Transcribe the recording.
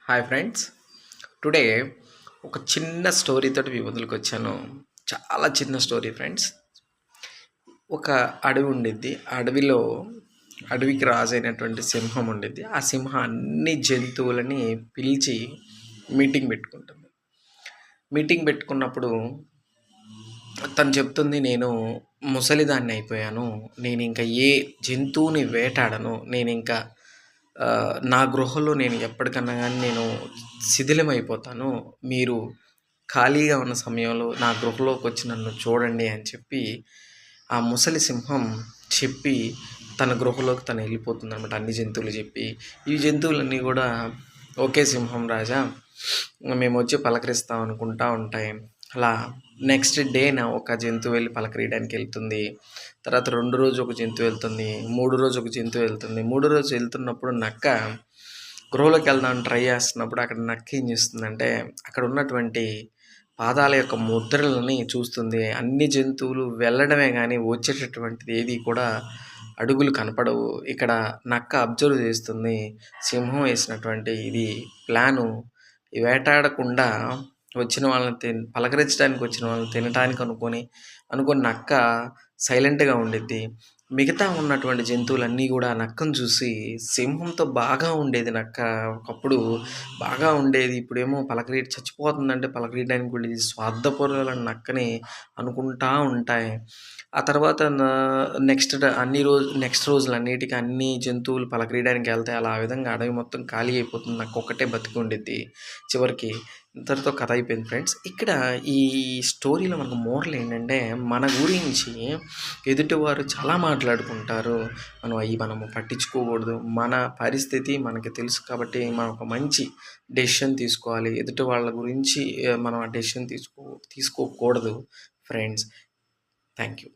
Hi friends. Today ఒక చిన్న story తోటి మీ ముందులకొచ్చాను. చాలా చిన్న స్టోరీ ఫ్రెండ్స్. ఒక అడవి ఉండిద్ది. ఆ అడవికి రాజైనటువంటి సింహం ఉండిద్ది. ఆ సింహం అన్ని జంతువులని పిలిచి మీటింగ్ పెట్టుకుంటుంది. మీటింగ్ పెట్టుకున్నప్పుడు తను చెప్తుంది, నేను ముసలిదాన్ని అయిపోయాను. నేనింక ఏ జంతువుని వేటాడను. నేనింకా నా గృహలో నేను ఎప్పటికన్నా గానీ నేను శిథిలమైపోతాను. మీరు ఖాళీగా ఉన్న సమయంలో నా గృహలోకొచ్చి నన్ను చూడండి అని చెప్పి, ఆ ముసలి సింహం చెప్పి తన గృహలోకి తను వెళ్ళిపోతుందనమాట. అన్ని జంతువులు చెప్పి. ఈ జంతువులన్నీ గూడా, ఓకే సింహం రాజా, మేమొచ్చి పలకరిస్తాం అనుకుంటా ఉంటాయి. అలా నెక్స్ట్ డేన ఒక జంతువు వెళ్ళి పలకరీయడానికి వెళ్తుంది. తర్వాత 2 రోజు ఒక జంతువు వెళ్తుంది. 3 రోజు ఒక జంతువు వెళ్తుంది. 3 రోజు వెళ్తున్నప్పుడు నక్క గృహలోకి వెళ్దామని ట్రై చేస్తున్నప్పుడు అక్కడ నక్క ఏం చేస్తుందంటే, అక్కడ ఉన్నటువంటి పాదాల యొక్క ముద్రలని చూస్తుంది. అన్ని జంతువులు వెళ్ళడమే గానీ వచ్చేటటువంటిది ఏది కూడా అడుగులు కనపడవు. ఇక్కడ నక్క అబ్జర్వ్ చేస్తుంది. సింహం వేసినటువంటి ఇది ప్లాను వేటాడకుండా వచ్చిన వాళ్ళని పలకరించడానికి వచ్చిన వాళ్ళని తినటానికి అనుకోని నక్క సైలెంట్‌గా ఉండిద్ది. మిగతా ఉన్నటువంటి జంతువులన్నీ గూడా నక్కను చూసి, సింహంతో బాగా ఉండేది నక్క. ఒకప్పుడు బాగా ఉండేది. ఇప్పుడేమో చచ్చిపోతుందంటే పలకరీయడానికి కూడా ఇది స్వార్థపరురాలైన నక్కని అనుకుంటా ఉంటాయి. ఆ తర్వాత నెక్స్ట్ రోజులన్నిటికి అన్ని జంతువులు పలకరీయడానికి ఎళ్తాయి. అలా ఆ విధంగా అడవి మొత్తం ఖాళీ అయిపోతుంది. నక్కొక్కటే బతికి ఉండిద్ది. చివరికి ఇంతటితో కథ అయిపోయింది ఫ్రెండ్స్. ఇక్కడ ఈ స్టోరీలో మనకు మోరల్ ఏంటంటే, మన గురించి ఎదుటివారు చాలా మాట్లాడుకుంటారు. మనము పట్టించుకోకూడదు. మన పరిస్థితి మనకి తెలుసు కాబట్టి మనం ఒక మంచి డెసిషన్ తీసుకోవాలి. ఎదుటి వాళ్ళ గురించి మనం ఆ డెసిషన్ తీసుకోకూడదు ఫ్రెండ్స్. Thank you.